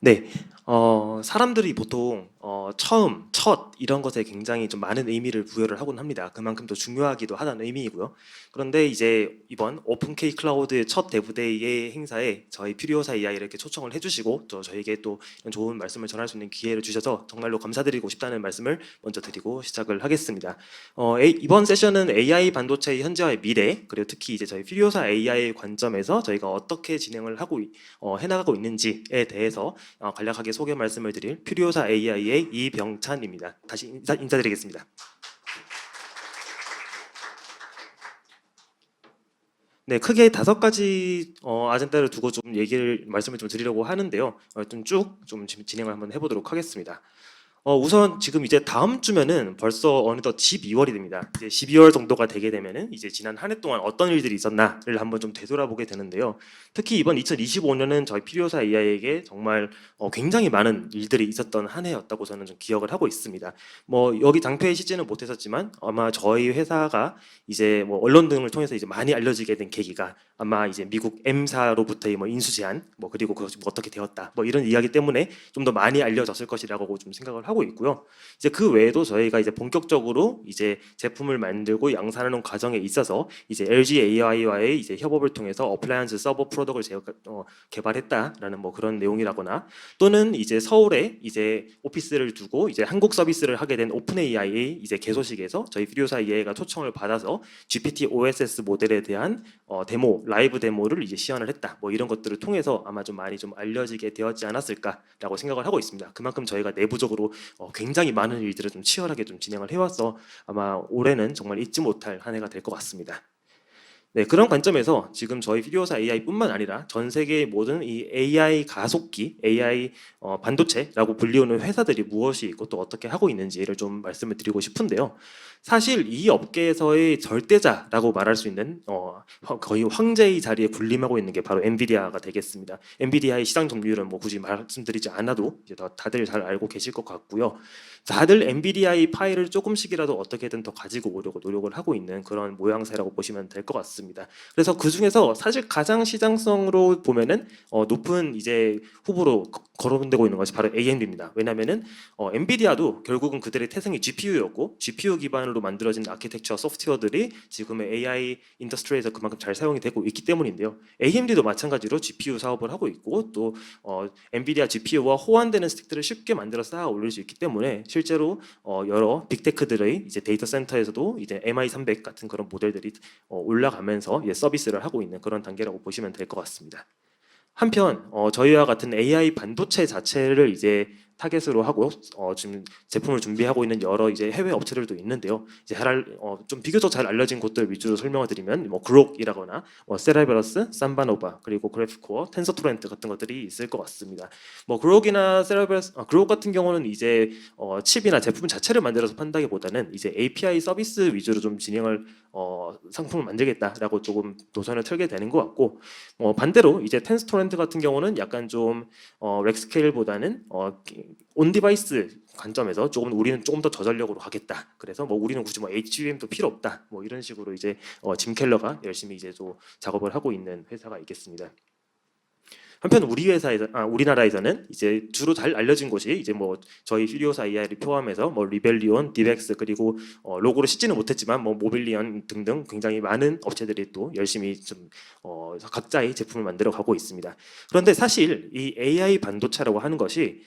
네, 사람들이 보통 처음, 첫 이런 것에 굉장히 좀 많은 의미를 부여를 하곤 합니다. 그만큼 또 중요하기도 하다는 의미이고요. 그런데 이제 이번 오픈K 클라우드의 첫 데브데이의 행사에 저희 퓨리오사 AI를 이렇게 초청을 해주시고 또 저에게 또 이런 좋은 말씀을 전할 수 있는 기회를 주셔서 정말로 감사드리고 싶다는 말씀을 먼저 드리고 시작을 하겠습니다. 이번 세션은 AI 반도체의 현재와의 미래, 그리고 특히 이제 저희 퓨리오사 AI의 관점에서 저희가 어떻게 진행을 하고 해나가고 있는지에 대해서 간략하게 소개 말씀을 드릴 퓨리오사 AI의 이병찬입니다. 다시 인사드리겠습니다. 네, 크게 5가지 아젠다를 두고 좀 말씀을 좀 드리려고 하는데요. 좀 쭉 좀 진행을 한번 해보도록 하겠습니다. 우선 지금 이제 다음 주면은 벌써 어느덧 12월이 됩니다. 이제 12월 정도가 되게 되면은 이제 지난 한 해 동안 어떤 일들이 있었나를 한번 좀 되돌아보게 되는데요. 특히 이번 2025년은 저희 피리오사 AI에게 정말 굉장히 많은 일들이 있었던 한 해였다고 저는 좀 기억을 하고 있습니다. 뭐 여기 장표에 싣지는 못했었지만 아마 저희 회사가 이제 뭐 언론 등을 통해서 이제 많이 알려지게 된 계기가 아마 이제 미국 M사로부터의 뭐 인수 제한, 뭐 그리고 그것이 뭐 어떻게 되었다, 뭐 이런 이야기 때문에 좀 더 많이 알려졌을 것이라고 좀 생각을 하고 있고요. 이제 그 외에도 저희가 이제 본격적으로 이제 제품을 만들고 양산하는 과정에 있어서 이제 LG AI와의 이제 협업을 통해서 어플라이언스 서버 프로덕트를 개발했다라는 뭐 그런 내용이라거나 또는 이제 서울에 이제 오피스를 두고 이제 한국 서비스를 하게 된 오픈 AI의 이제 개소식에서 저희 퓨리오사 AI가 초청을 받아서 GPT OSS 모델에 대한 라이브 데모를 이제 시연을 했다. 뭐 이런 것들을 통해서 아마 좀 많이 좀 알려지게 되었지 않았을까라고 생각을 하고 있습니다. 그만큼 저희가 내부적으로 굉장히 많은 일들을 좀 치열하게 좀 진행을 해와서 아마 올해는 정말 잊지 못할 한 해가 될 것 같습니다. 네, 그런 관점에서 지금 저희 퓨리오사 AI뿐만 아니라 전 세계의 모든 이 AI 가속기, AI 반도체라고 불리우는 회사들이 무엇이 있고 또 어떻게 하고 있는지를 좀 말씀을 드리고 싶은데요. 사실 이 업계에서의 절대자라고 말할 수 있는 거의 황제의 자리에 군림하고 있는 게 바로 엔비디아가 되겠습니다. 엔비디아의 시장 점유율은 뭐 굳이 말씀드리지 않아도 이제 다들 잘 알고 계실 것 같고요. 다들 엔비디아의 파일을 조금씩이라도 어떻게든 더 가지고 오려고 노력을 하고 있는 그런 모양새라고 보시면 될 것 같습니다. 그래서 그 중에서 사실 가장 시장성으로 보면은 높은 이제 후보로 거론되고 있는 것이 바로 AMD입니다. 왜냐하면은 엔비디아도 결국은 그들의 태생이 GPU였고 GPU 기반으로 만들어진 아키텍처 소프트웨어들이 지금의 AI 인더스트리에서 그만큼 잘 사용이 되고 있기 때문인데요. AMD도 마찬가지로 GPU 사업을 하고 있고 또 엔비디아 GPU와 호환되는 스틱들을 쉽게 만들어 쌓아 올릴 수 있기 때문에 실제로 여러 빅테크들의 이제 데이터 센터에서도 이제 MI300 같은 그런 모델들이 올라가면서 서비스를 하고 있는 그런 단계라고 보시면 될 것 같습니다. 한편 저희와 같은 AI 반도체 자체를 이제 타겟으로 하고 지금 제품을 준비하고 있는 여러 이제 해외 업체들도 있는데요. 이제 좀 비교적 잘 알려진 곳들 위주로 설명을 드리면 뭐 그록이라거나 세라베러스, 삼바노바, 그리고 그래프코어, 텐서토렌트 같은 것들이 있을 것 같습니다. 뭐 그록이나 세라베러스, 그록 같은 경우는 이제 칩이나 제품 자체를 만들어서 판다기보다는 이제 API 서비스 위주로 좀 진행을 상품을 만들겠다라고 조금 노선을 틀게 되는 것 같고 반대로 이제 텐스토렌트 같은 경우는 약간 좀 렉스케일보다는 온 디바이스 관점에서 우리는 조금 더 저전력으로 가겠다. 그래서 뭐 우리는 굳이 뭐 HBM도 필요 없다. 뭐 이런 식으로 이제 짐 켈러가 열심히 이제 또 작업을 하고 있는 회사가 있겠습니다. 한편 우리나라에서는 이제 주로 잘 알려진 곳이 이제 뭐 저희 퓨리오사 AI를 포함해서 뭐 리벨리온, 디벡스 그리고 로고를 싣지는 못했지만 뭐 모빌리언 등등 굉장히 많은 업체들이 또 열심히 좀 각자의 제품을 만들어 가고 있습니다. 그런데 사실 이 AI 반도체라고 하는 것이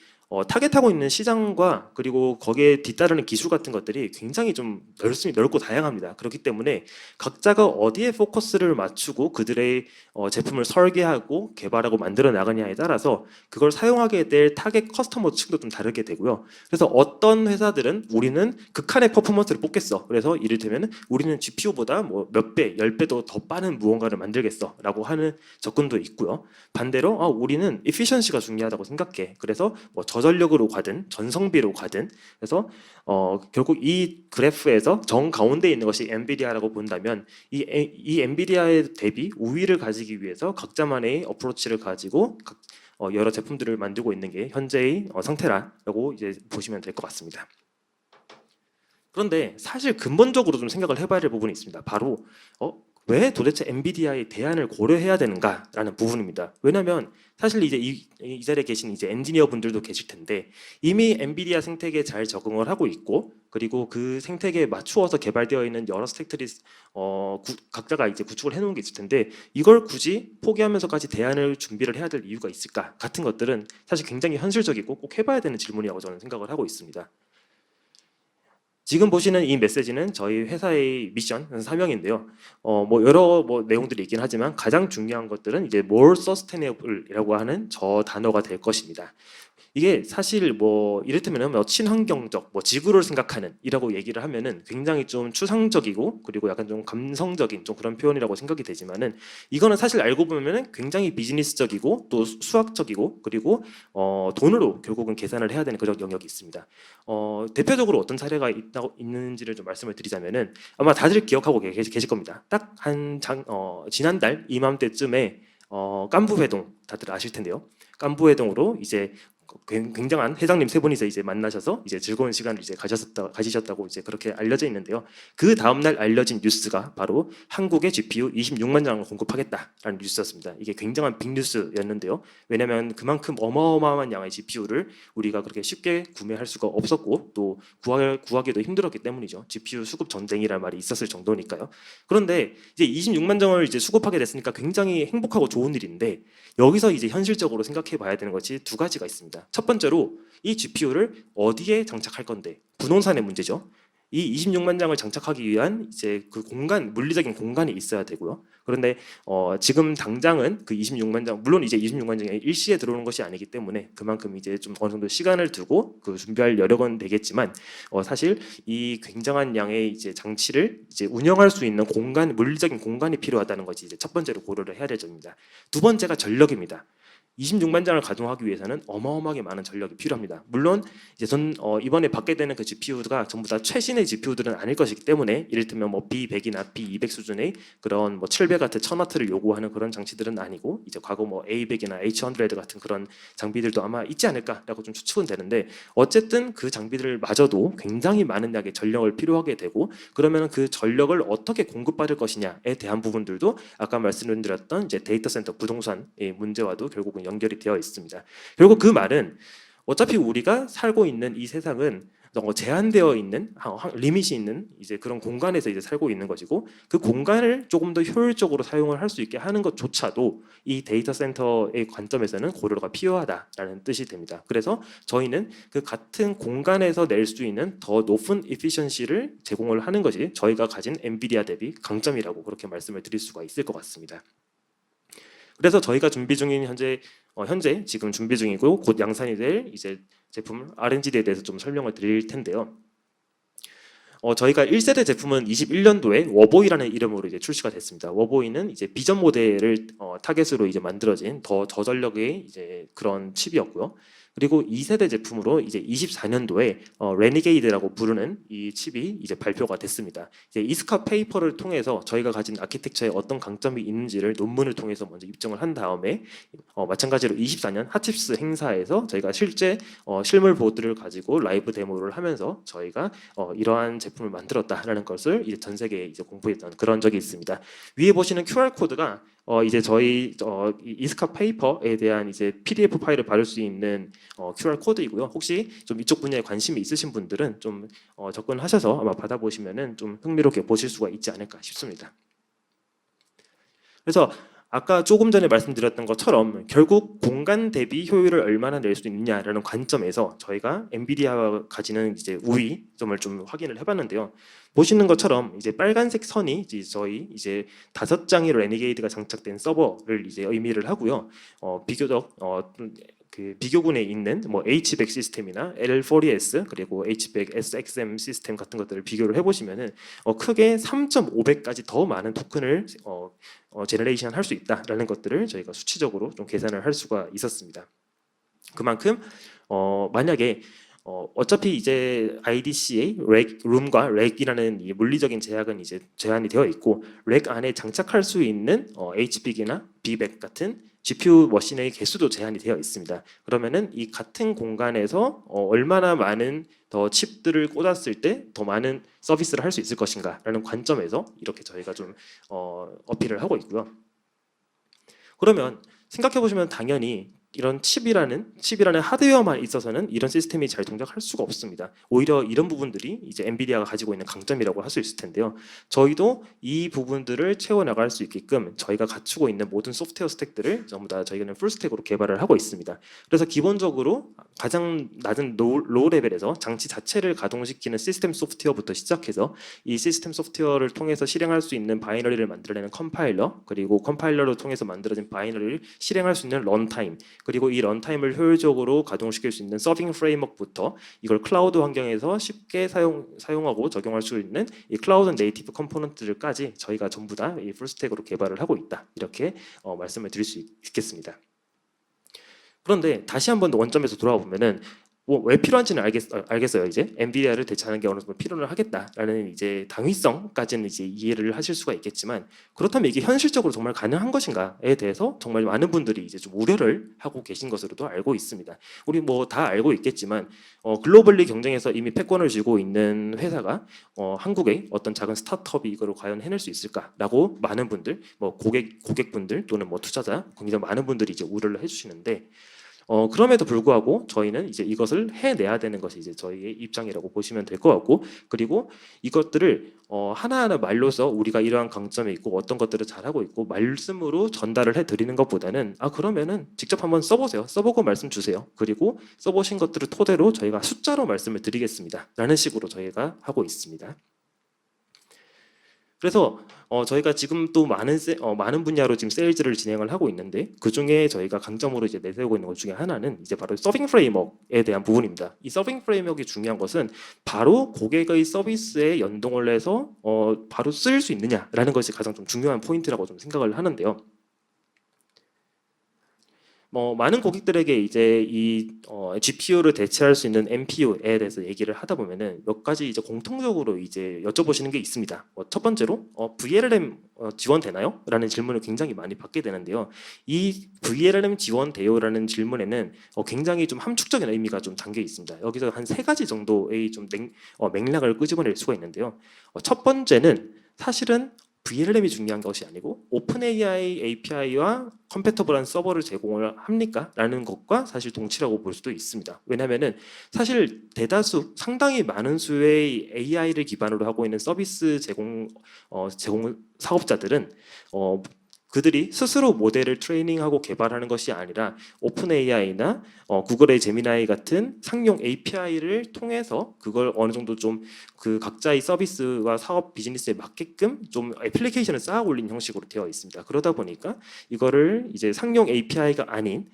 타겟하고 있는 시장과 그리고 거기에 뒤따르는 기술 같은 것들이 굉장히 좀 넓고 다양합니다. 그렇기 때문에 각자가 어디에 포커스를 맞추고 그들의 제품을 설계하고 개발하고 만들어 나가냐에 따라서 그걸 사용하게 될 타겟 커스터머 층도 좀 다르게 되고요. 그래서 어떤 회사들은 우리는 극한의 퍼포먼스를 뽑겠어. 그래서 이를테면 우리는 GPU보다 뭐 몇 배, 10배도 더 빠른 무언가를 만들겠어 라고 하는 접근도 있고요. 반대로 우리는 efficiency가 중요하다고 생각해. 그래서 뭐 저전력으로 가든 전성비로 가든 그래서 결국 이 그래프에서 정 가운데 있는 것이 엔비디아라고 본다면 이 엔비디아에 대비 우위를 가지기 위해서 각자만의 어프로치를 가지고 여러 제품들을 만들고 있는 게 현재의 상태라고 이제 보시면 될 것 같습니다. 그런데 사실 근본적으로 좀 생각을 해봐야 될 부분이 있습니다. 바로 왜 도대체 엔비디아의 대안을 고려해야 되는가라는 부분입니다. 왜냐하면 사실 이제 이 자리에 계신 이제 엔지니어 분들도 계실 텐데 이미 엔비디아 생태계에 잘 적응을 하고 있고 그리고 그 생태계에 맞추어서 개발되어 있는 여러 스택들이 각자가 이제 구축을 해놓은 게 있을 텐데 이걸 굳이 포기하면서까지 대안을 준비를 해야 될 이유가 있을까 같은 것들은 사실 굉장히 현실적이고 꼭 해봐야 되는 질문이라고 저는 생각을 하고 있습니다. 지금 보시는 이 메시지는 저희 회사의 미션, 사명인데요. 뭐 여러 내용들이 있긴 하지만 가장 중요한 것들은 이제 more sustainable이라고 하는 저 단어가 될 것입니다. 이게 사실 뭐 이를테면 뭐 친환경적, 뭐 지구를 생각하는 이라고 얘기를 하면은 굉장히 좀 추상적이고 그리고 약간 좀 감성적인 좀 그런 표현이라고 생각이 되지만은 이거는 사실 알고 보면은 굉장히 비즈니스적이고 또 수학적이고 그리고 돈으로 결국은 계산을 해야 되는 그런 영역이 있습니다. 대표적으로 어떤 사례가 있는지를 좀 말씀을 드리자면은 아마 다들 기억하고 계실 겁니다. 딱 지난달 이맘때쯤에 깐부회동 다들 아실 텐데요. 깐부회동으로 이제 굉장한 회장님 세 분이서 이제 만나셔서 이제 즐거운 시간을 이제 가지셨다고 이제 그렇게 알려져 있는데요. 그 다음 날 알려진 뉴스가 바로 한국의 GPU 26만 장을 공급하겠다라는 뉴스였습니다. 이게 굉장한 빅뉴스였는데요. 왜냐하면 그만큼 어마어마한 양의 GPU를 우리가 그렇게 쉽게 구매할 수가 없었고 또 구하기도 힘들었기 때문이죠. GPU 수급 전쟁이라는 말이 있었을 정도니까요. 그런데 이제 26만 장을 이제 수급하게 됐으니까 굉장히 행복하고 좋은 일인데 여기서 이제 현실적으로 생각해 봐야 되는 것이 두 가지가 있습니다. 첫 번째로 이 GPU를 어디에 장착할 건데 부동산의 문제죠. 이 26만 장을 장착하기 위한 이제 그 물리적인 공간이 있어야 되고요. 그런데 지금 당장은 그 26만 장, 물론 이제 26만 장이 일시에 들어오는 것이 아니기 때문에 그만큼 이제 좀 어느 정도 시간을 두고 그 준비할 여력은 되겠지만 사실 이 굉장한 양의 이제 장치를 이제 운영할 수 있는 물리적인 공간이 필요하다는 것이 이제 첫 번째로 고려를 해야 될 점입니다. 두 번째가 전력입니다. 26만 장을 가동하기 위해서는 어마어마하게 많은 전력이 필요합니다. 물론 이제 이번에 받게 되는 그 GPU가 전부 다 최신의 GPU들은 아닐 것이기 때문에 이를테면 뭐 B100이나 B200 수준의 그런 뭐 700W, 1000W를 요구하는 그런 장치들은 아니고 이제 과거 뭐 A100이나 H100 같은 그런 장비들도 아마 있지 않을까라고 좀 추측은 되는데 어쨌든 그 장비들마저도 굉장히 많은 양의 전력을 필요하게 되고 그러면 그 전력을 어떻게 공급받을 것이냐에 대한 부분들도 아까 말씀드렸던 이제 데이터 센터 부동산의 문제와도 결국은 연결이 되어 있습니다. 결국 그 말은 어차피 우리가 살고 있는 이 세상은 제한되어 있는 리밋이 있는 이제 그런 공간에서 이제 살고 있는 것이고 그 공간을 조금 더 효율적으로 사용을 할 수 있게 하는 것조차도 이 데이터 센터의 관점에서는 고려가 필요하다라는 뜻이 됩니다. 그래서 저희는 그 같은 공간에서 낼 수 있는 더 높은 에피션시를 제공을 하는 것이 저희가 가진 엔비디아 대비 강점이라고 그렇게 말씀을 드릴 수가 있을 것 같습니다. 그래서 저희가 준비 중인 현재 지금 준비 중이고 곧 양산이 될 이제 제품 R&D에 대해서 좀 설명을 드릴 텐데요. 저희가 1세대 제품은 21년도에 워보이라는 이름으로 이제 출시가 됐습니다. 워보이는 이제 비전 모델을 타겟으로 이제 만들어진 더 저전력의 이제 그런 칩이었고요. 그리고 2세대 제품으로 이제 24년도에 레니게이드라고 부르는 이 칩이 이제 발표가 됐습니다. 이제 이스카 페이퍼를 통해서 저희가 가진 아키텍처에 어떤 강점이 있는지를 논문을 통해서 먼저 입증을 한 다음에 마찬가지로 24년 핫칩스 행사에서 저희가 실제 실물 보드를 가지고 라이브 데모를 하면서 저희가 이러한 제품을 만들었다라는 것을 이제 전 세계에 이제 공부했던 그런 적이 있습니다. 위에 보시는 QR 코드가 이제 저희 이스카 페이퍼에 대한 이제 PDF 파일을 받을 수 있는 QR 코드이고요. 혹시 좀 이쪽 분야에 관심이 있으신 분들은 좀 접근하셔서 아마 받아보시면은 좀 흥미롭게 보실 수가 있지 않을까 싶습니다. 그래서 아까 조금 전에 말씀드렸던 것처럼 결국 공간 대비 효율을 얼마나 낼 수 있느냐라는 관점에서 저희가 엔비디아가 가지는 이제 우위점을 좀 확인을 해봤는데요. 보시는 것처럼 이제 빨간색 선이 이제 저희 이제 5장의 레니게이드가 장착된 서버를 이제 의미를 하고요. 비교적 그 비교군에 있는 뭐 H100 시스템이나 L4ES 그리고 H100 SXM 시스템 같은 것들을 비교를 해보시면은 크게 3.5배까지 더 많은 토큰을 제너레이션 할 수 있다라는 것들을 저희가 수치적으로 좀 계산을 할 수가 있었습니다. 그만큼 만약에 어차피 이제 IDC의 룸과 렉이라는 이 물리적인 제약은 이제 제한이 되어 있고 렉 안에 장착할 수 있는 HBig이나 B100 같은 GPU 머신의 개수도 제한이 되어 있습니다. 그러면은 이 같은 공간에서 얼마나 많은 더 칩들을 꽂았을 때 더 많은 서비스를 할 수 있을 것인가라는 관점에서 이렇게 저희가 좀 어필을 하고 있고요. 그러면 생각해 보시면 당연히 이런 칩이라는 하드웨어만 있어서는 이런 시스템이 잘 동작할 수가 없습니다. 오히려 이런 부분들이 이제 엔비디아가 가지고 있는 강점이라고 할 수 있을 텐데요. 저희도 이 부분들을 채워 나갈 수 있게끔 저희가 갖추고 있는 모든 소프트웨어 스택들을 전부 다 저희는 풀 스택으로 개발을 하고 있습니다. 그래서 기본적으로 가장 낮은 로우 레벨에서 장치 자체를 가동시키는 시스템 소프트웨어부터 시작해서 이 시스템 소프트웨어를 통해서 실행할 수 있는 바이너리를 만들어내는 컴파일러, 그리고 컴파일러를 통해서 만들어진 바이너리를 실행할 수 있는 런타임, 그리고 이 런타임을 효율적으로 가동시킬 수 있는 서빙 프레임워크부터 이걸 클라우드 환경에서 쉽게 사용하고 적용할 수 있는 이 클라우드 네이티브 컴포넌트들까지 저희가 전부 다 이 풀스택으로 개발을 하고 있다. 이렇게 말씀을 드릴 수 있겠습니다. 그런데 다시 한번 원점에서 돌아와 보면은 왜 필요한지는 알겠어요. 이제 엔비디아를 대체하는 게 어느 정도 필요를 하겠다라는 이제 당위성까지는 이제 이해를 하실 수가 있겠지만, 그렇다면 이게 현실적으로 정말 가능한 것인가에 대해서 정말 많은 분들이 이제 좀 우려를 하고 계신 것으로도 알고 있습니다. 우리 뭐 다 알고 있겠지만 글로벌리 경쟁에서 이미 패권을 쥐고 있는 회사가 한국의 어떤 작은 스타트업이 이거를 과연 해낼 수 있을까라고 많은 분들, 뭐 고객분들 또는 뭐 투자자, 굉장히 많은 분들이 이제 우려를 해주시는데, 그럼에도 불구하고 저희는 이제 이것을 해내야 되는 것이 이제 저희의 입장이라고 보시면 될 것 같고, 그리고 이것들을 하나하나 말로서 우리가 이러한 강점이 있고 어떤 것들을 잘하고 있고 말씀으로 전달을 해드리는 것보다는 그러면은 직접 한번 써보세요. 써보고 말씀 주세요. 그리고 써보신 것들을 토대로 저희가 숫자로 말씀을 드리겠습니다. 라는 식으로 저희가 하고 있습니다. 그래서 저희가 지금 또 많은 분야로 지금 세일즈를 진행을 하고 있는데, 그 중에 저희가 강점으로 이제 내세우고 있는 것 중에 하나는 이제 바로 서빙 프레임워크에 대한 부분입니다. 이 서빙 프레임워크가 중요한 것은 바로 고객의 서비스에 연동을 해서 바로 쓸 수 있느냐라는 것이 가장 좀 중요한 포인트라고 좀 생각을 하는데요. 많은 고객들에게 이제 이 GPU를 대체할 수 있는 NPU에 대해서 얘기를 하다 보면은 몇 가지 이제 공통적으로 이제 여쭤보시는 게 있습니다. 첫 번째로 VLLM 지원되나요? 라는 질문을 굉장히 많이 받게 되는데요. 이 VLLM 지원돼요라는 질문에는 굉장히 좀 함축적인 의미가 좀 담겨 있습니다. 여기서 한 세 가지 정도의 좀 맥락을 끄집어낼 수가 있는데요. 첫 번째는 사실은 VLM이 중요한 것이 아니고 오픈AI API와 컴패터블한 서버를 제공을 합니까? 라는 것과 사실 동치라고 볼 수도 있습니다. 왜냐하면 사실 상당히 많은 수의 AI를 기반으로 하고 있는 서비스 제공 사업자들은 그들이 스스로 모델을 트레이닝하고 개발하는 것이 아니라 오픈 AI나 구글의 제미나이 같은 상용 API를 통해서 그걸 어느 정도 좀 그 각자의 서비스와 사업 비즈니스에 맞게끔 좀 애플리케이션을 쌓아 올린 형식으로 되어 있습니다. 그러다 보니까 이거를 이제 상용 API가 아닌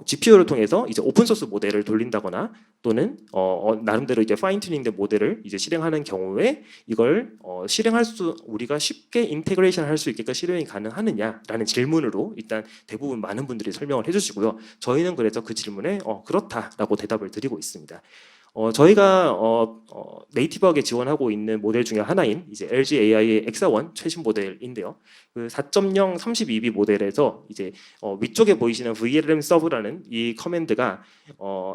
GPU를 통해서 이제 오픈 소스 모델을 돌린다거나 또는 나름대로 이제 파인 튜닝된 모델을 이제 실행하는 경우에 이걸 우리가 쉽게 인테그레이션 할 수 있게끔 실행이 가능하느냐라는 질문으로 일단 대부분 많은 분들이 설명을 해주시고요. 저희는 그래서 그 질문에 그렇다라고 대답을 드리고 있습니다. 저희가 네이티브하게 지원하고 있는 모델 중에 하나인 이제 LG AI의 엑사1 최신 모델인데요. 그 4.0 32B 모델에서 이제 위쪽에 보이시는 VLM 서브라는 이 커맨드가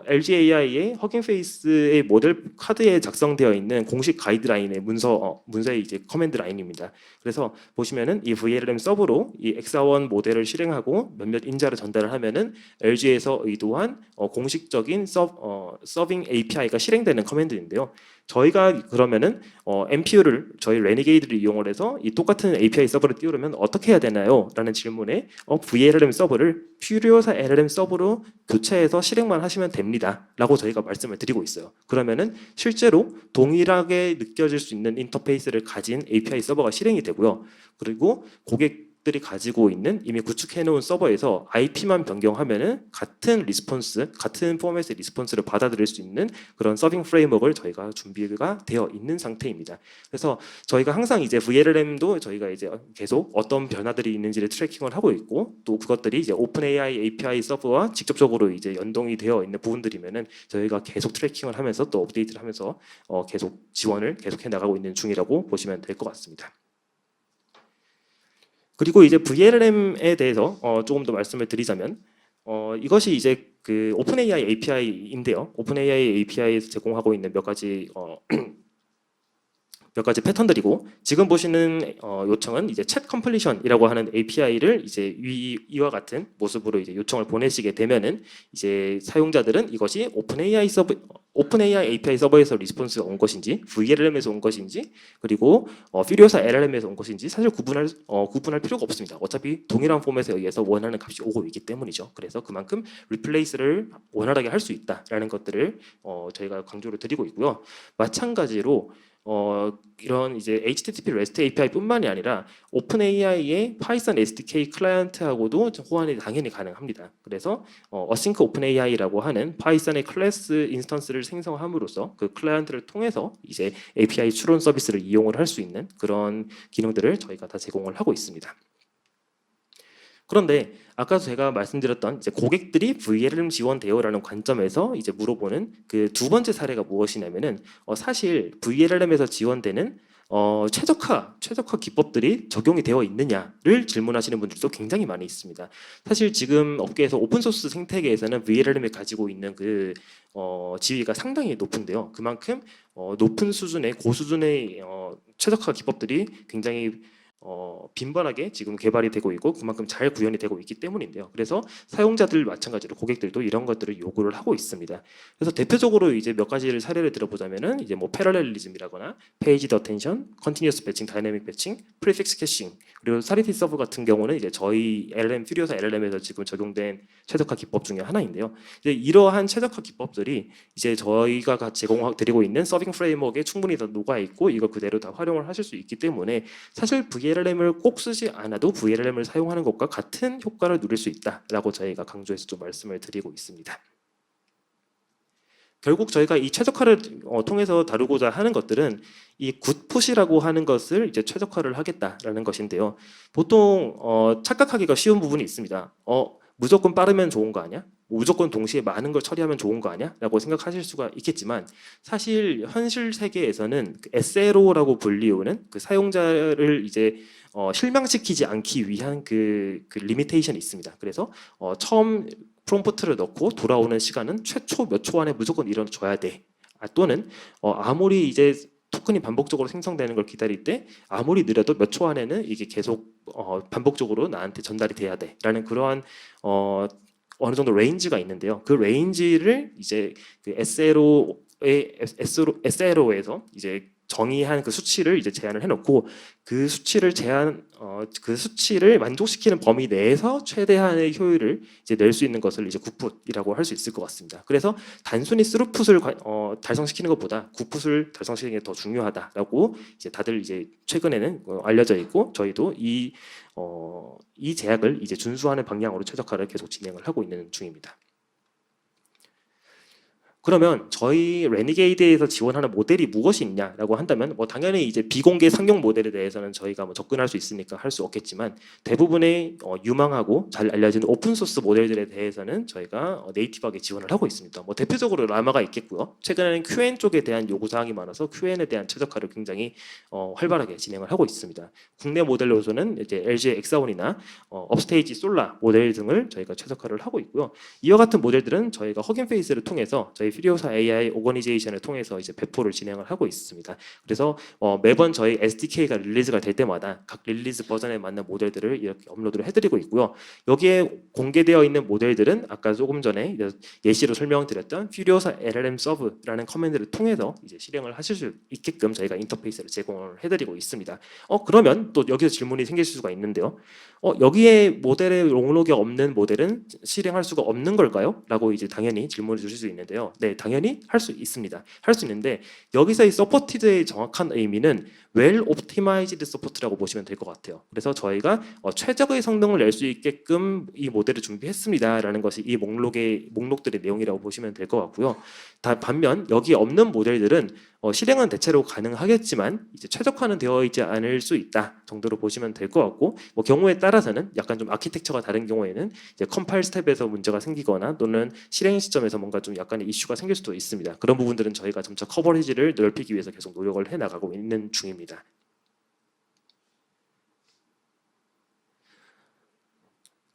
LG AI의 허깅 페이스의 모델 카드에 작성되어 있는 공식 가이드라인의 문서의 이제 커맨드 라인입니다. 그래서 보시면은 이 VLM 서브로 이 엑사1 모델을 실행하고 몇몇 인자를 전달을 하면은 LG에서 의도한 공식적인 서빙 API가 실행되는 커맨드인데요. 저희가 그러면은 NPU를 저희 레니게이드를 이용을 해서 이 똑같은 API 서버를 띄우려면 어떻게 해야 되나요? 라는 질문에 VLLM 서버를 퓨리오사 LLM 서버로 교체해서 실행만 하시면 됩니다. 라고 저희가 말씀을 드리고 있어요. 그러면은 실제로 동일하게 느껴질 수 있는 인터페이스를 가진 API 서버가 실행이 되고요. 그리고 고객들이 가지고 있는 이미 구축해 놓은 서버에서 IP만 변경하면은 같은 포맷의 리스폰스를 받아들일 수 있는 그런 서빙 프레임워크를 저희가 준비가 되어 있는 상태입니다. 그래서 저희가 항상 이제 VLLM도 저희가 이제 계속 어떤 변화들이 있는지를 트래킹을 하고 있고, 또 그것들이 이제 오픈AI API 서버와 직접적으로 이제 연동이 되어 있는 부분들이면은 저희가 계속 트래킹을 하면서 또 업데이트를 하면서 계속 지원을 계속해 나가고 있는 중이라고 보시면 될 것 같습니다. 그리고 이제 VLM에 대해서 조금 더 말씀을 드리자면 이것이 이제 그 오픈AI API인데요. 오픈AI API에서 제공하고 있는 몇 가지 패턴들이고, 지금 보시는 요청은 이제 챗 컴플리션이라고 하는 API를 이제 이와 같은 모습으로 이제 요청을 보내시게 되면은 이제 사용자들은 이것이 오픈AI API 서버에서 리스폰스가 온 것인지, VLM에서 온 것인지, 그리고 퓨리오사 LLM에서 온 것인지 사실 구분할 필요가 없습니다. 어차피 동일한 폼에 의해서 원하는 값이 오고 있기 때문이죠. 그래서 그만큼 리플레이스를 원활하게 할 수 있다라는 것들을 저희가 강조를 드리고 있고요. 마찬가지로 이런 이제 HTTP REST API뿐만이 아니라 오픈AI의 파이썬 SDK 클라이언트하고도 호환이 당연히 가능합니다. 그래서 어싱크 오픈AI라고 하는 파이썬의 클래스 인스턴스를 생성함으로써 그 클라이언트를 통해서 이제 API 추론 서비스를 이용을 할 수 있는 그런 기능들을 저희가 다 제공을 하고 있습니다. 그런데 아까 제가 말씀드렸던 이제 고객들이 VLM 지원돼요라는 관점에서 이제 물어보는 그 두 번째 사례가 무엇이냐면은 사실 VLM에서 지원되는 최적화 기법들이 적용이 되어 있느냐를 질문하시는 분들도 굉장히 많이 있습니다. 사실 지금 업계에서 오픈소스 생태계에서는 VLM이 가지고 있는 그 지위가 상당히 높은데요. 그만큼 높은 수준의 고수준의 최적화 기법들이 굉장히 빈번하게 지금 개발이 되고 있고 그만큼 잘 구현이 되고 있기 때문인데요. 그래서 사용자들 마찬가지로 고객들도 이런 것들을 요구를 하고 있습니다. 그래서 대표적으로 이제 몇 가지를 사례를 들어보자면은 이제 뭐 패러렐리즘이라거나 페이지 어텐션, 컨티뉴어스 배칭, 다이내믹 배칭, 프리픽스 캐싱, 그리고 사리티 서브 같은 경우는 이제 저희 LLM 퓨리오사 LLM에서 지금 적용된 최적화 기법 중에 하나인데요. 이제 이러한 최적화 기법들이 이제 저희가 제공드리고 있는 서빙 프레임워크에 충분히 다 녹아 있고 이거 그대로 다 활용을 하실 수 있기 때문에 사실 VLM을 꼭 쓰지 않아도 VLM을 사용하는 것과 같은 효과를 누릴 수 있다라고 저희가 강조해서 좀 말씀을 드리고 있습니다. 결국 저희가 이 최적화를 통해서 다루고자 하는 것들은 이 굿풋이라고 하는 것을 이제 최적화를 하겠다라는 것인데요. 보통 착각하기가 쉬운 부분이 있습니다. 무조건 빠르면 좋은 거 아니야? 무조건 동시에 많은 걸 처리하면 좋은 거 아니야? 라고 생각하실 수가 있겠지만 사실 현실 세계에서는 그 SLO라고 불리우는 그 사용자를 이제 실망시키지 않기 위한 그 리미테이션이 있습니다. 그래서 처음 프롬프트를 넣고 돌아오는 시간은 최초 몇 초 안에 무조건 이루어져야 돼. 또는 아무리 이제 토큰이 반복적으로 생성되는 걸 기다릴 때 아무리 느려도 몇 초 안에는 이게 계속 반복적으로 나한테 전달이 돼야 돼라는 그러한 어느 정도 레인지가 있는데요. 그 레인지를 이제 그 SLO에서 이제 정의한 그 수치를 이제 제한을 해놓고 그 수치를 만족시키는 범위 내에서 최대한의 효율을 이제 낼 수 있는 것을 이제 굿풋이라고 할 수 있을 것 같습니다. 그래서 단순히 스루풋을 달성시키는 것보다 굿풋을 달성시키는 게 더 중요하다라고 이제 다들 이제 최근에는 알려져 있고 저희도 이 제약을 이제 준수하는 방향으로 최적화를 계속 진행을 하고 있는 중입니다. 그러면 저희 레니게이드에서 지원하는 모델이 무엇이 있냐라고 한다면 당연히 이제 비공개 상용 모델에 대해서는 저희가 접근할 수 있으니까 할 수 없겠지만 대부분의 유망하고 잘 알려진 오픈 소스 모델들에 대해서는 저희가 네이티브하게 지원을 하고 있습니다. 대표적으로 라마가 있겠고요. 최근에는 QN 쪽에 대한 요구 사항이 많아서 QN에 대한 최적화를 굉장히 활발하게 진행을 하고 있습니다. 국내 모델로서는 이제 LG 엑사온이나 업스테이지 솔라 모델 등을 저희가 최적화를 하고 있고요. 이와 같은 모델들은 저희가 허긴 페이스를 통해서 저희 퓨리오사 AI 오거니제이션을 통해서 이제 배포를 진행을 하고 있습니다. 그래서 매번 저희 SDK가 릴리즈가 될 때마다 각 릴리즈 버전에 맞는 모델들을 이렇게 업로드를 해드리고 있고요. 여기에 공개되어 있는 모델들은 아까 조금 전에 예시로 설명드렸던 퓨리오사 LLM 서브라는 커맨드를 통해서 이제 실행을 하실 수 있게끔 저희가 인터페이스를 제공을 해드리고 있습니다. 그러면 또 여기서 질문이 생길 수가 있는데요. 여기에 모델의 롱록이 없는 모델은 실행할 수가 없는 걸까요? 라고 이제 당연히 질문을 주실 수 있는데요. 네, 당연히 할 수 있습니다. 할 수 있는데 여기서 이 서포티드의 정확한 의미는 well optimized support라고 보시면 될 것 같아요. 그래서 저희가 최적의 성능을 낼 수 있게끔 이 모델을 준비했습니다라는 것이 이 목록들의 내용이라고 보시면 될 것 같고요. 반면 여기 없는 모델들은 실행은 대체로 가능하겠지만 이제 최적화는 되어 있지 않을 수 있다 정도로 보시면 될 것 같고 경우에 따라서는 약간 좀 아키텍처가 다른 경우에는 이제 컴파일 스텝에서 문제가 생기거나 또는 실행 시점에서 뭔가 좀 약간의 이슈가 생길 수도 있습니다. 그런 부분들은 저희가 점차 커버리지를 넓히기 위해서 계속 노력을 해 나가고 있는 중입니다.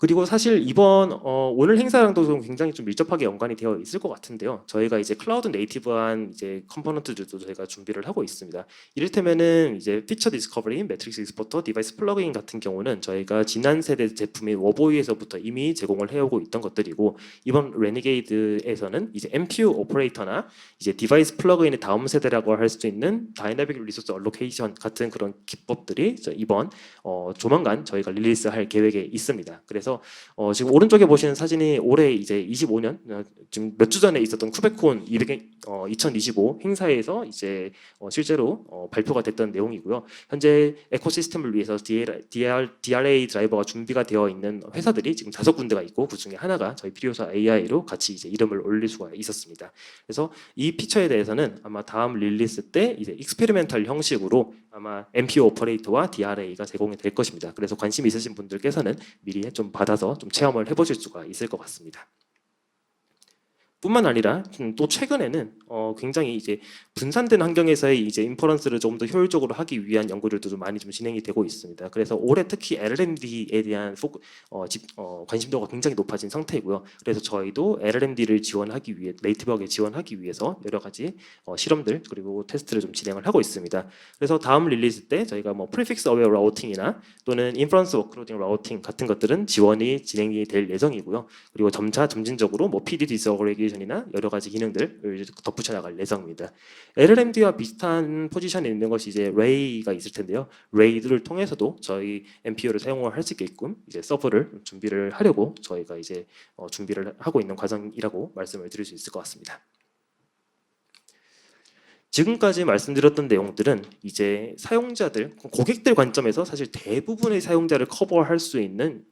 그리고 사실 이번 오늘 행사랑도 좀 굉장히 좀 밀접하게 연관이 되어 있을 것 같은데요. 저희가 이제 클라우드 네이티브한 이제 컴포넌트들도 저희가 준비를 하고 있습니다. 이를테면은 이제 피처 디스커버리, 매트릭스 익스포터, 디바이스 플러그인 같은 경우는 저희가 지난 세대 제품인 워보이에서부터 이미 제공을 해오고 있던 것들이고, 이번 레니게이드에서는 이제 MPU 오퍼레이터나 이제 디바이스 플러그인의 다음 세대라고 할 수 있는 다이내믹 리소스 얼로케이션 같은 그런 기법들이 이번 조만간 저희가 릴리스할 계획에 있습니다. 그래서 지금 오른쪽에 보시는 사진이 올해 이제 25년 지금 몇 주 전에 있었던 쿠베콘 2025 행사에서 이제 실제로 발표가 됐던 내용이고요. 현재 에코시스템을 위해서 DRA 드라이버가 준비가 되어 있는 회사들이 지금 5군데가 있고, 그 중에 하나가 저희 피리오사 AI로 같이 이제 이름을 올릴 수가 있었습니다. 그래서 이 피처에 대해서는 아마 다음 릴리스 때 이제 익스페리멘탈 형식으로 아마 MPU 오퍼레이터와 DRA가 제공이 될 것입니다. 그래서 관심 있으신 분들께서는 미리 좀 받아서 좀 체험을 해보실 수가 있을 것 같습니다. 뿐만 아니라 또 최근에는 굉장히 이제 분산된 환경에서의 이제 인퍼런스를 좀 더 효율적으로 하기 위한 연구들도 좀 많이 좀 진행이 되고 있습니다. 그래서 올해 특히 LLMD에 대한 관심도가 굉장히 높아진 상태이고요. 그래서 저희도 LLMD를 지원하기 위해, 네이티브하게 지원하기 위해서 여러 가지 실험들 그리고 테스트를 좀 진행을 하고 있습니다. 그래서 다음 릴리즈 때 저희가 뭐 프리픽스 어웨어 라우팅이나 또는 인퍼런스 워크로딩 라우팅 같은 것들은 지원이 진행이 될 예정이고요. 그리고 점진적으로 뭐 PD 디스어그리게이션이나 여러 가지 기능들을 덧붙여 나갈 예정입니다. LLMD와 비슷한 포지션에 있는 것이 이제 레이가 있을 텐데요. 레이들을 통해서도 저희 MPU를 사용을 할 수 있게끔 이제 서버를 준비를 하려고 저희가 이제 준비를 하고 있는 과정이라고 말씀을 드릴 수 있을 것 같습니다. 지금까지 말씀드렸던 내용들은 이제 사용자들, 고객들 관점에서 사실 대부분의 사용자를 커버할 수 있는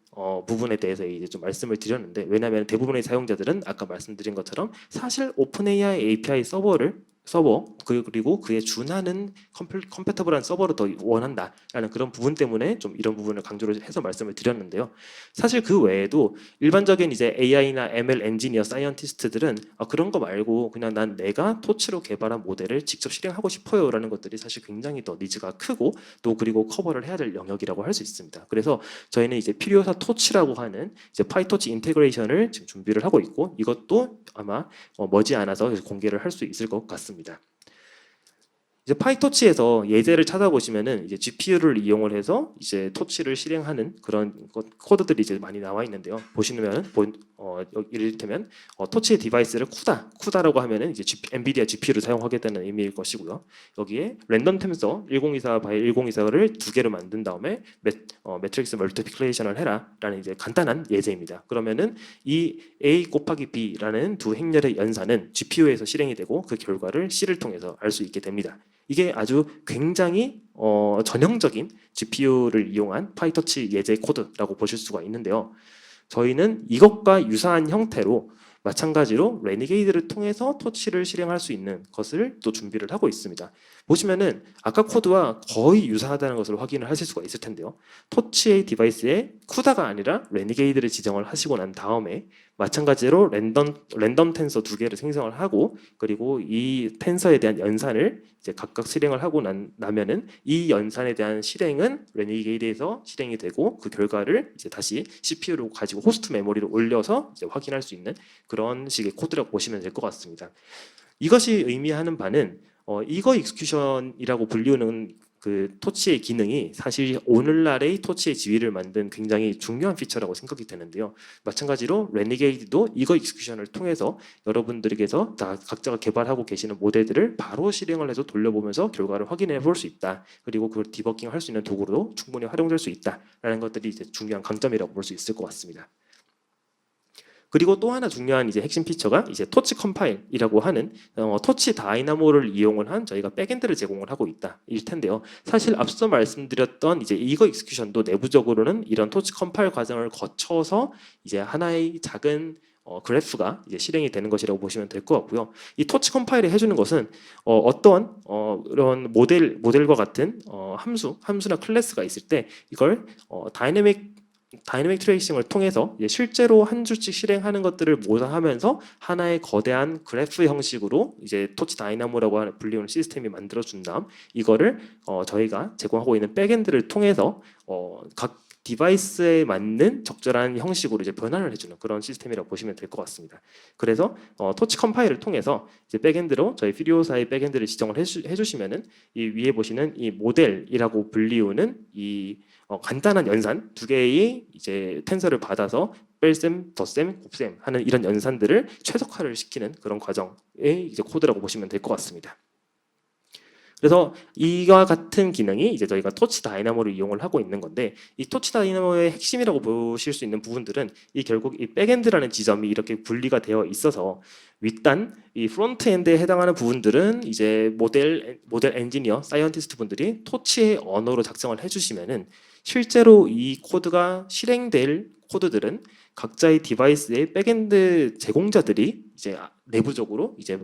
부분에 대해서 이제 좀 말씀을 드렸는데, 왜냐하면 대부분의 사용자들은 아까 말씀드린 것처럼 사실 오픈 AI API 서버 그리고 그에 준하는 컴패터블한 서버를 더 원한다라는 그런 부분 때문에 좀 이런 부분을 강조를 해서 말씀을 드렸는데요. 사실 그 외에도 일반적인 이제 AI나 ML 엔지니어 사이언티스트들은 그런 거 말고 그냥 난 내가 토치로 개발한 모델을 직접 실행하고 싶어요라는 것들이 사실 굉장히 더 니즈가 크고, 또 그리고 커버를 해야 될 영역이라고 할 수 있습니다. 그래서 저희는 이제 필요사 토치라고 하는 이제 파이토치 인테그레이션을 지금 준비를 하고 있고, 이것도 아마 머지않아서 공개를 할 수 있을 것 같습니다. 이제 파이토치에서 예제를 찾아보시면은 이제 GPU를 이용을 해서 이제 토치를 실행하는 그런 코드들이 이제 많이 나와 있는데요. 보시면은 이를테면 토치의 디바이스를 쿠다라고 하면은 이제 엔비디아 GPU를 사용하게 되는 의미일 것이고요. 여기에 랜덤 템서 1024 바이 1024를 두 개를 만든 다음에 매트릭스 멀티플리케이션을 해라라는 이제 간단한 예제입니다. 그러면은 이 A 곱하기 B라는 두 행렬의 연산은 GPU에서 실행이 되고, 그 결과를 C를 통해서 알 수 있게 됩니다. 이게 아주 굉장히 전형적인 GPU를 이용한 파이터치 예제 코드라고 보실 수가 있는데요. 저희는 이것과 유사한 형태로 마찬가지로 레니게이드를 통해서 토치를 실행할 수 있는 것을 또 준비를 하고 있습니다. 보시면은 아까 코드와 거의 유사하다는 것을 확인을 하실 수가 있을 텐데요. 토치의 디바이스에 쿠다가 아니라 레니게이드를 지정을 하시고 난 다음에 마찬가지로 랜덤 텐서 두 개를 생성을 하고, 그리고 이 텐서에 대한 연산을 이제 각각 실행을 하고 나면은 이 연산에 대한 실행은 레니게이드에서 실행이 되고, 그 결과를 이제 다시 CPU로 가지고 호스트 메모리로 올려서 이제 확인할 수 있는 그런 식의 코드라고 보시면 될 것 같습니다. 이것이 의미하는 바는 이거 익스큐션이라고 불리우는 그 토치의 기능이 사실 오늘날의 토치의 지위를 만든 굉장히 중요한 피처라고 생각이 되는데요. 마찬가지로 레니게이드도 이거 익스큐션을 통해서 여러분들에게서 다 각자가 개발하고 계시는 모델들을 바로 실행을 해서 돌려보면서 결과를 확인해 볼 수 있다. 그리고 그걸 디버깅 할 수 있는 도구로 충분히 활용될 수 있다라는 것들이 이제 중요한 강점이라고 볼 수 있을 것 같습니다. 그리고 또 하나 중요한 이제 핵심 피처가 이제 토치 컴파일이라고 하는 토치 다이나모를 이용을 한 저희가 백엔드를 제공을 하고 있다 일 텐데요. 사실 앞서 말씀드렸던 이제 이거 익스큐션도 내부적으로는 이런 토치 컴파일 과정을 거쳐서 이제 하나의 작은 그래프가 이제 실행이 되는 것이라고 보시면 될 것 같고요. 이 토치 컴파일을 해주는 것은 어떤 이런 모델과 같은 함수나 클래스가 있을 때 이걸 다이내믹 트레이싱을 통해서 실제로 한 줄씩 실행하는 것들을 모사하면서 하나의 거대한 그래프 형식으로 이제 토치 다이나모라고 불리우는 시스템이 만들어준 다음, 이거를 저희가 제공하고 있는 백엔드를 통해서 각 디바이스에 맞는 적절한 형식으로 이제 변환을 해주는 그런 시스템이라고 보시면 될 것 같습니다. 그래서 토치 컴파일을 통해서 이제 백엔드로 저희 퓨리오사의 백엔드를 지정을 해주시면은 이 위에 보시는 이 모델이라고 불리우는 이 간단한 연산 두 개의 이제 텐서를 받아서 뺄셈, 덧셈, 곱셈 하는 이런 연산들을 최적화를 시키는 그런 과정의 이제 코드라고 보시면 될 것 같습니다. 그래서 이와 같은 기능이 이제 저희가 토치 다이나모를 이용을 하고 있는 건데 이 토치 다이나모의 핵심이라고 보실 수 있는 부분들은 이 결국 이 백엔드라는 지점이 이렇게 분리가 되어 있어서 윗단 이 프론트엔드에 해당하는 부분들은 이제 모델 엔지니어, 사이언티스트 분들이 토치의 언어로 작성을 해주시면은 실제로 이 코드가 실행될 코드들은 각자의 디바이스의 백엔드 제공자들이 이제 내부적으로 이제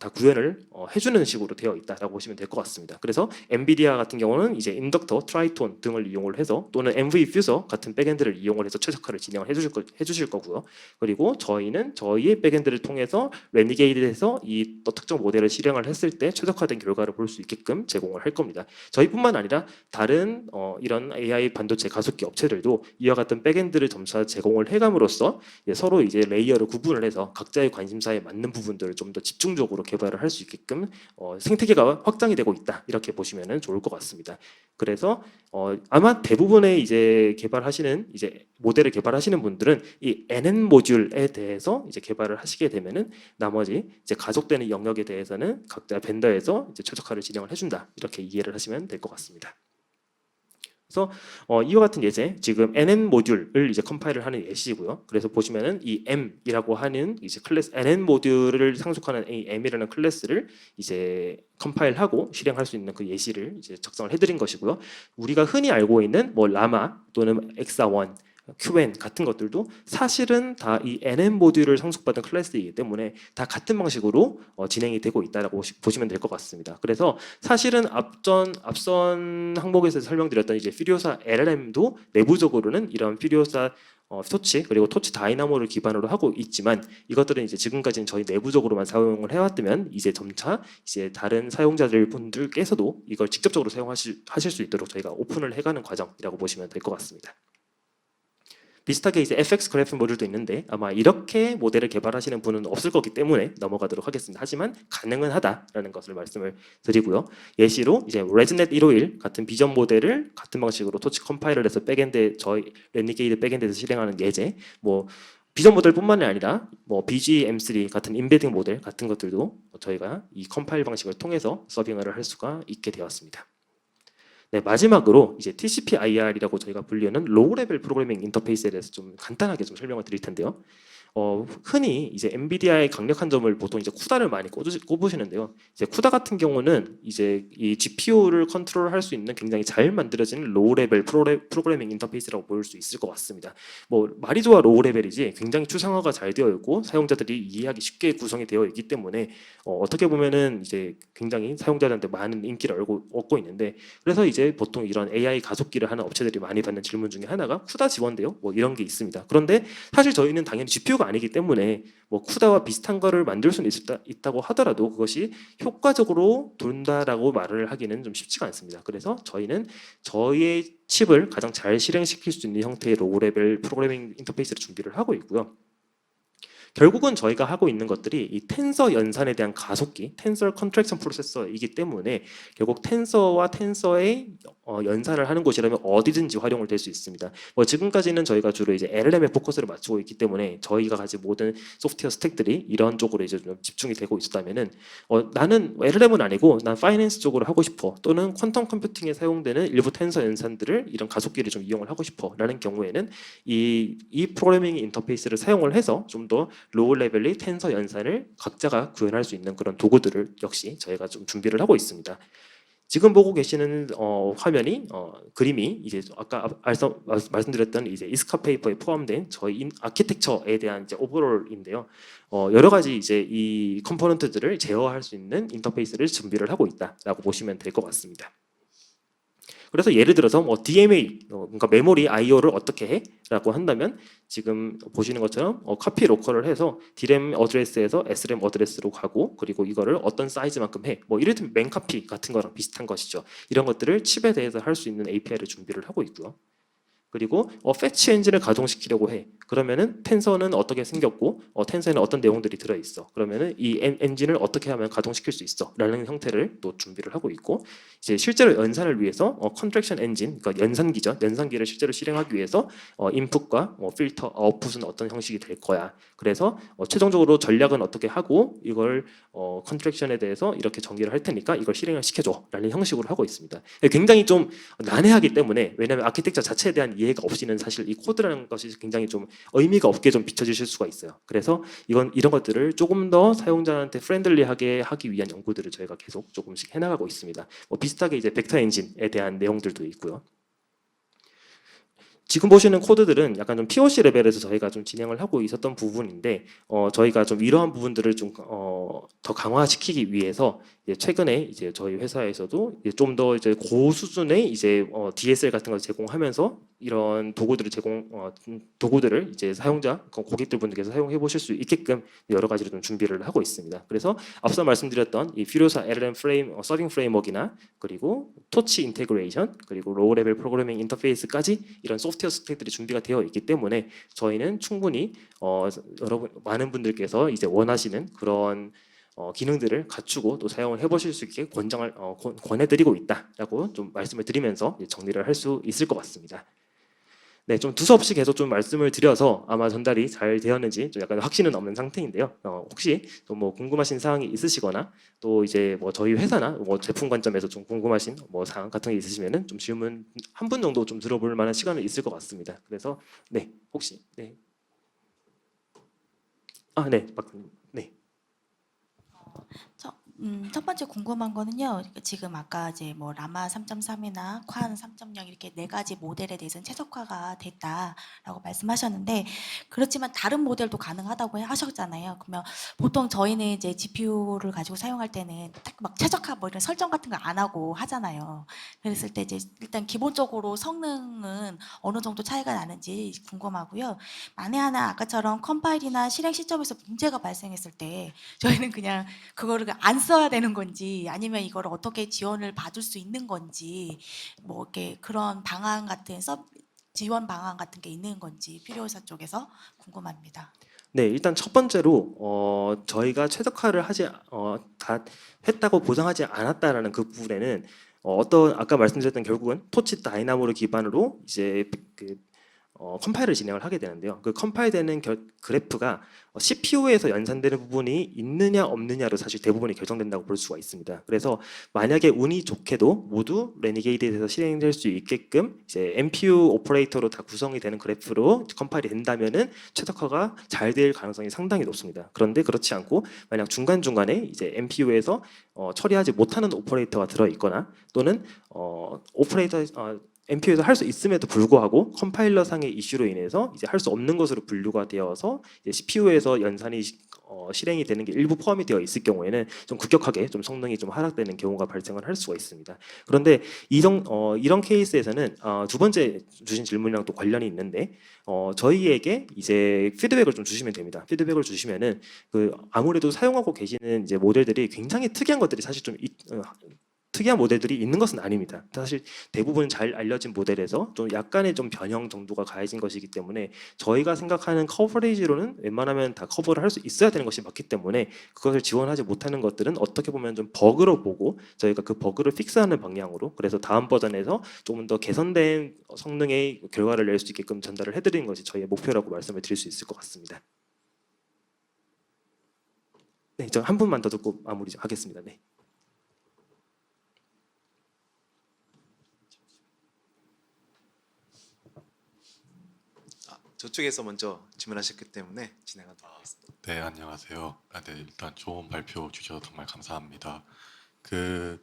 다 구현을 해주는 식으로 되어 있다라고 보시면 될 것 같습니다. 그래서 엔비디아 같은 경우는 이제 인덕터, 트라이톤 등을 이용을 해서 또는 MV 퓨저 같은 백엔드를 이용을 해서 최적화를 진행을 해주실 거고요. 그리고 저희는 저희의 백엔드를 통해서 레니게이드에서 이 특정 모델을 실행을 했을 때 최적화된 결과를 볼 수 있게끔 제공을 할 겁니다. 저희뿐만 아니라 다른 이런 AI 반도체 가속기 업체들도 이와 같은 백엔드를 점차 제공을 해감으로써 서로 이제 레이어를 구분을 해서 각자의 관심사에 맞는 부분들을 좀 더 집중적으로 개발을 할 수 있게끔 생태계가 확장이 되고 있다 이렇게 보시면 좋을 것 같습니다. 그래서 아마 대부분의 이제 개발하시는 이제 모델을 개발하시는 분들은 이 NN 모듈에 대해서 이제 개발을 하시게 되면은 나머지 이제 가속되는 영역에 대해서는 각자 벤더에서 이제 최적화를 진행을 해준다 이렇게 이해를 하시면 될 것 같습니다. 그래서 이와 같은 예제 지금 NN 모듈을 이제 컴파일을 하는 예시고요. 그래서 보시면은 이 M이라고 하는 이제 클래스 NN 모듈을 상속하는 이 M이라는 클래스를 이제 컴파일하고 실행할 수 있는 그 예시를 이제 작성을 해드린 것이고요. 우리가 흔히 알고 있는 뭐 라마 또는 엑사원 QN 같은 것들도 사실은 다 이 NN 모듈을 상속받은 클래스이기 때문에 다 같은 방식으로 진행이 되고 있다라고 보시면 될 것 같습니다. 그래서 사실은 앞선 항목에서 설명드렸던 이제 퓨리오사 LLM도 내부적으로는 이런 퓨리오사 토치 그리고 토치 다이나모를 기반으로 하고 있지만 이것들은 이제 지금까지는 저희 내부적으로만 사용을 해왔다면 이제 점차 이제 다른 사용자들 분들께서도 이걸 직접적으로 사용하실 수 있도록 저희가 오픈을 해가는 과정이라고 보시면 될 것 같습니다. 비슷하게 이제 FX 그래프 모듈도 있는데 아마 이렇게 모델을 개발하시는 분은 없을 거기 때문에 넘어가도록 하겠습니다. 하지만 가능은 하다라는 것을 말씀을 드리고요. 예시로 이제 레즈넷 151 같은 비전 모델을 같은 방식으로 토치 컴파일을 해서 백엔드 저희 레니게이드 백엔드에서 실행하는 예제 뭐 비전 모델뿐만이 아니라 뭐 BGM3 같은 임베딩 모델 같은 것들도 저희가 이 컴파일 방식을 통해서 서빙을 할 수가 있게 되었습니다. 네, 마지막으로 이제 TCP/IR이라고 저희가 불리는 로우 레벨 프로그래밍 인터페이스에 대해서 좀 간단하게 좀 설명을 드릴 텐데요. 흔히 이제 엔비디아의 강력한 점을 보통 이제 쿠다를 많이 꼽으시는데요. 이제 쿠다 같은 경우는 이제 이 GPU를 컨트롤할 수 있는 굉장히 잘 만들어진 로우 레벨 프로그래밍 인터페이스라고 볼 수 있을 것 같습니다. 뭐 말이 좋아 로우 레벨이지 굉장히 추상화가 잘 되어 있고 사용자들이 이해하기 쉽게 구성이 되어 있기 때문에 어떻게 보면은 이제 굉장히 사용자들한테 많은 인기를 얻고 있는데 그래서 이제 보통 이런 AI 가속기를 하는 업체들이 많이 받는 질문 중에 하나가 쿠다 지원돼요? 뭐 이런 게 있습니다. 그런데 사실 저희는 당연히 GPU가 아니기 때문에 뭐 쿠다와 비슷한 거를 만들 수는 있다고 하더라도 그것이 효과적으로 돈다라고 말을 하기는 좀 쉽지가 않습니다. 그래서 저희는 저희의 칩을 가장 잘 실행시킬 수 있는 형태의 로우 레벨 프로그래밍 인터페이스를 준비를 하고 있고요. 결국은 저희가 하고 있는 것들이 이 텐서 연산에 대한 가속기, 텐서 컨트랙션 프로세서이기 때문에 결국 텐서와 텐서의 연산을 하는 곳이라면 어디든지 활용을 될 수 있습니다. 뭐 지금까지는 저희가 주로 이제 LLM에 포커스를 맞추고 있기 때문에 저희가 가진 모든 소프트웨어 스택들이 이런 쪽으로 이제 좀 집중이 되고 있었다면은 나는 LLM은 아니고 난 파이낸스 쪽으로 하고 싶어 또는 퀀텀 컴퓨팅에 사용되는 일부 텐서 연산들을 이런 가속기를 좀 이용을 하고 싶어라는 경우에는 이 프로그래밍 인터페이스를 사용을 해서 좀 더 로우 레벨의 텐서 연산을 각자가 구현할 수 있는 그런 도구들을 역시 저희가 좀 준비를 하고 있습니다. 지금 보고 계시는 화면이 그림이 이제 아까 말씀드렸던 이제 이스카 페이퍼에 포함된 저희 아키텍처에 대한 이제 오버롤인데요. 여러 가지 이제 이 컴포넌트들을 제어할 수 있는 인터페이스를 준비를 하고 있다라고 보시면 될 것 같습니다. 그래서 예를 들어서 뭐 DMA 그러니까 메모리 I/O를 어떻게 해라고 한다면 지금 보시는 것처럼 카피 로컬을 해서 DRAM 어드레스에서 SRAM 어드레스로 가고 그리고 이거를 어떤 사이즈만큼 해. 뭐 이를테면 맨카피 같은 거랑 비슷한 것이죠. 이런 것들을 칩에 대해서 할 수 있는 API를 준비를 하고 있고요. 그리고 패치 엔진을 가동시키려고 해. 그러면은 텐서는 어떻게 생겼고 텐서에는 어떤 내용들이 들어 있어. 그러면은 이 엔진을 어떻게 하면 가동시킬 수 있어라는 형태를 또 준비를 하고 있고 이제 실제로 연산을 위해서 컨트랙션 엔진, 그러니까 연산기죠. 연산기를 실제로 실행하기 위해서 인풋과 필터, 아웃풋은 어떤 형식이 될 거야. 그래서 최종적으로 전략은 어떻게 하고 이걸 컨트랙션에 대해서 이렇게 전개를 할 테니까 이걸 실행을 시켜줘라는 형식으로 하고 있습니다. 굉장히 좀 난해하기 때문에 왜냐하면 아키텍처 자체에 대한 이해가 없이는 사실 이 코드라는 것이 굉장히 좀 의미가 없게 좀 비춰지실 수가 있어요. 그래서 이런 것들을 조금 더 사용자한테 프렌들리하게 하기 위한 연구들을 저희가 계속 조금씩 해나가고 있습니다. 비슷하게 이제 벡터 엔진에 대한 내용들도 있고요. 지금 보시는 코드들은 약간 좀 POC 레벨에서 저희가 좀 진행을 하고 있었던 부분인데 저희가 좀 이러한 부분들을 좀 더 강화시키기 위해서 이제 최근에 이제 저희 회사에서도 좀 더 이제 고수준의 이제 DSL 같은 걸 제공하면서 이런 도구들을 이제 사용자 고객들 분들께서 사용해 보실 수 있게끔 여러 가지로 좀 준비를 하고 있습니다. 그래서 앞서 말씀드렸던 이 퓨리오사 LLM 서빙 프레임워크나 그리고 토치 인테그레이션 그리고 로우 레벨 프로그래밍 인터페이스까지 이런 소프트웨어 스택들이 준비가 되어 있기 때문에 저희는 충분히 여러분 많은 분들께서 이제 원하시는 그런 기능들을 갖추고 또 사용을 해보실 수 있게 권해드리고 있다라고 좀 말씀을 드리면서 정리를 할 수 있을 것 같습니다. 네, 좀 두서없이 계속 좀 말씀을 드려서 아마 전달이 잘 되었는지 좀 약간 확신은 없는 상태인데요. 혹시 또 뭐 궁금하신 사항이 있으시거나 또 이제 뭐 저희 회사나 뭐 제품 관점에서 좀 궁금하신 뭐 사항 같은 게 있으시면은 좀 질문 한 분 정도 좀 들어볼 만한 시간은 있을 것 같습니다. 그래서 네, 혹시 네, 네, 네, 첫 번째 궁금한 거는요. 지금 아까 이제 뭐 라마 3.3이나 관 3.0 이렇게 네 가지 모델에 대해서는 최적화가 됐다라고 말씀하셨는데 그렇지만 다른 모델도 가능하다고 하셨잖아요. 그러면 보통 저희는 이제 GPU를 가지고 사용할 때는 딱 막 최적화 뭐 이런 설정 같은 거 안 하고 하잖아요. 그랬을 때 이제 일단 기본적으로 성능은 어느 정도 차이가 나는지 궁금하고요. 만에 하나 아까처럼 컴파일이나 실행 시점에서 문제가 발생했을 때 저희는 그냥 그거를 안 써야 되는 건지 아니면 이걸 어떻게 지원을 받을 수 있는 건지 뭐 이렇게 그런 방안 같은 지원 방안 같은 게 있는 건지 필요회사 쪽에서 궁금합니다. 네, 일단 첫 번째로 저희가 최적화를 다 했다고 보장하지 않았다라는 그 부분에는 어떤 아까 말씀드렸던 결국은 토치 다이나모를 기반으로 이제 컴파일을 진행을 하게 되는데요. 그 컴파일되는 그래프가 CPU에서 연산되는 부분이 있느냐 없느냐로 사실 대부분이 결정된다고 볼 수가 있습니다. 그래서 만약에 운이 좋게도 모두 레니게이드에서 실행될 수 있게끔 이제 NPU 오퍼레이터로 다 구성이 되는 그래프로 컴파일이 된다면은 최적화가 잘 될 가능성이 상당히 높습니다. 그런데 그렇지 않고 만약 중간중간에 이제 NPU에서 처리하지 못하는 오퍼레이터가 들어 있거나 또는 오퍼레이터 NPU에서 할 수 있음에도 불구하고 컴파일러 상의 이슈로 인해서 이제 할 수 없는 것으로 분류가 되어서 CPU에서 연산이 실행이 되는 게 일부 포함이 되어 있을 경우에는 좀 급격하게 좀 성능이 좀 하락되는 경우가 발생을 할 수가 있습니다. 그런데 이런 케이스에서는 두 번째 주신 질문이랑 또 관련이 있는데 저희에게 이제 피드백을 좀 주시면 됩니다. 피드백을 주시면은 그 아무래도 사용하고 계시는 이제 모델들이 굉장히 특이한 것들이 사실 특이한 모델들이 있는 것은 아닙니다. 사실 대부분 잘 알려진 모델에서 좀 약간의 좀 변형 정도가 가해진 것이기 때문에 저희가 생각하는 커버리지로는 웬만하면 다 커버를 할 수 있어야 되는 것이 맞기 때문에 그것을 지원하지 못하는 것들은 어떻게 보면 좀 버그로 보고 저희가 그 버그를 픽스하는 방향으로 그래서 다음 버전에서 조금 더 개선된 성능의 결과를 낼 수 있게끔 전달을 해드리는 것이 저희의 목표라고 말씀을 드릴 수 있을 것 같습니다. 네, 저 한 분만 더 듣고 마무리 하겠습니다. 네. 저쪽에서 먼저 질문하셨기 때문에 진행하도록 하겠습니다. 네, 안녕하세요. 네, 일단 좋은 발표 주셔서 정말 감사합니다. 그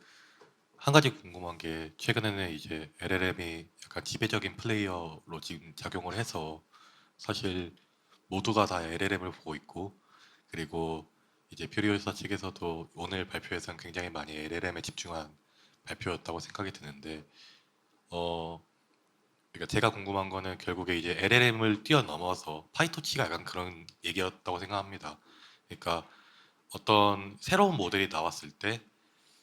한 가지 궁금한 게 최근에는 이제 LLM이 약간 지배적인 플레이어로 지금 작용을 해서 사실 모두가 다 LLM을 보고 있고 그리고 이제 퓨리오사 측에서도 오늘 발표에서는 굉장히 많이 LLM에 집중한 발표였다고 생각이 드는데 그러니까 제가 궁금한 거는 결국에 이제 LLM을 뛰어넘어서 파이토치가 약간 그런 얘기였다고 생각합니다. 그러니까 어떤 새로운 모델이 나왔을 때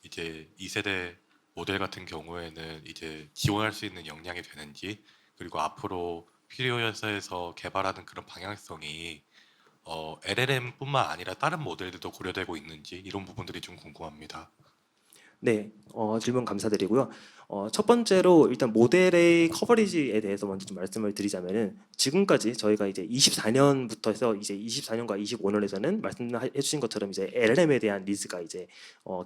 이제 2세대 모델 같은 경우에는 이제 지원할 수 있는 역량이 되는지 그리고 앞으로 퓨리오사에서 개발하는 그런 방향성이 LLM뿐만 아니라 다른 모델들도 고려되고 있는지 이런 부분들이 좀 궁금합니다. 네, 질문 감사드리고요. 첫 번째로 일단 모델의 커버리지에 대해서 먼저 좀 말씀을 드리자면은 지금까지 저희가 이제 24년부터 해서 이제 24년과 25년에서는 말씀해 주신 것처럼 이제 LLM에 대한 니즈가 이제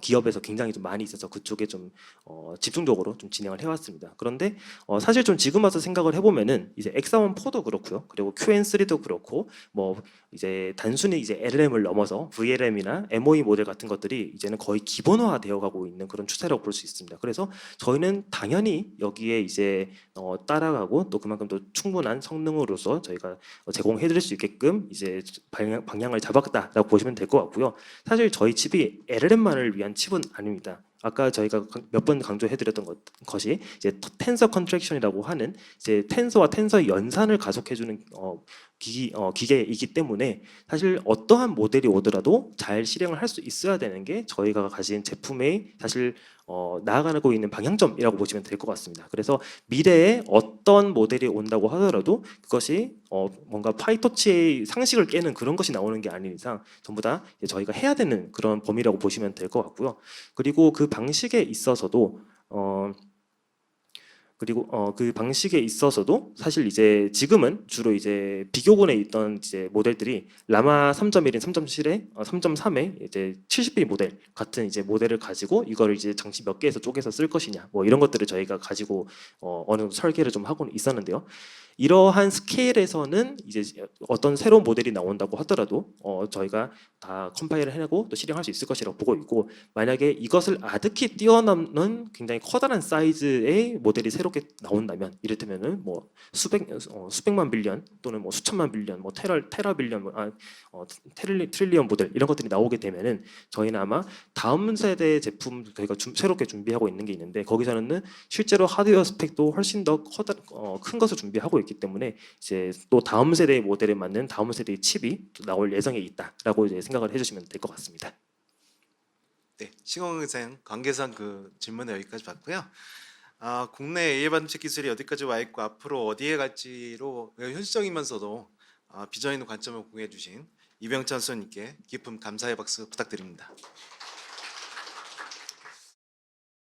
기업에서 굉장히 좀 많이 있어서 그쪽에 좀 집중적으로 좀 진행을 해왔습니다. 그런데 사실 좀 지금 와서 생각을 해보면은 이제 X1-4도 그렇고요. 그리고 QN3도 그렇고 뭐 이제 단순히 이제 LLM을 넘어서 VLM이나 MOE 모델 같은 것들이 이제는 거의 기본화 되어 가고 있는 그런 추세라고 볼 수 있습니다. 그래서 저희는 당연히 여기에 이제 따라가고 또 그만큼 또 충분한 성능으로서 저희가 제공해 드릴 수 있게끔 이제 방향을 잡았다라고 보시면 될 것 같고요. 사실 저희 칩이 LLM만을 위한 칩은 아닙니다. 아까 저희가 몇 번 강조해드렸던 것이 이제 텐서 컨트랙션이라고 하는 이제 텐서와 텐서의 연산을 가속해주는 기계이기 때문에 사실 어떠한 모델이 오더라도 잘 실행을 할 수 있어야 되는 게 저희가 가진 제품의 사실 나아가고 있는 방향점이라고 보시면 될 것 같습니다. 그래서 미래에 어떤 모델이 온다고 하더라도 그것이 뭔가 파이터치의 상식을 깨는 그런 것이 나오는 게 아닌 이상 전부 다 이제 저희가 해야 되는 그런 범위라고 보시면 될 것 같고요. 그리고 그 방식에 있어서도 그 방식에 있어서도 사실 이제 지금은 주로 이제 비교군에 있던 이제 모델들이 라마 3.1인 3.7에 3.3에 이제 70B 모델 같은 이제 모델을 가지고 이거를 이제 장치 몇 개에서 쪼개서 쓸 것이냐 뭐 이런 것들을 저희가 가지고 어느 정도 설계를 좀 하고는 있었는데요. 이러한 스케일에서는 이제 어떤 새로운 모델이 나온다고 하더라도 저희가 다 컴파일을 해내고 또 실행할 수 있을 것이라고 보고 있고 만약에 이것을 아득히 뛰어넘는 굉장히 커다란 사이즈의 모델이 새롭게 나온다면 이를테면은 뭐 수백만 빌리언 또는 뭐 수천만 빌리언 뭐 테라 빌리언 트릴리언 모델 이런 것들이 나오게 되면은 저희는 아마 다음 세대 제품 저희가 새롭게 준비하고 있는 게 있는데 거기서는 실제로 하드웨어 스펙도 훨씬 더 큰 것을 준비하고 있기 때문에 이제 또 다음 세대의 모델에 맞는 다음 세대의 칩이 또 나올 예정에 있다라고 이제 생각을 해주시면 될 것 같습니다. 네, 시공생 관계상 그 질문은 여기까지 봤고요. 국내 AI 반도체 기술이 어디까지 와 있고 앞으로 어디에 갈지로 현실적이면서도 비전 있는 관점을 공유해 주신 이병찬 선생님께 깊은 감사의 박수 부탁드립니다.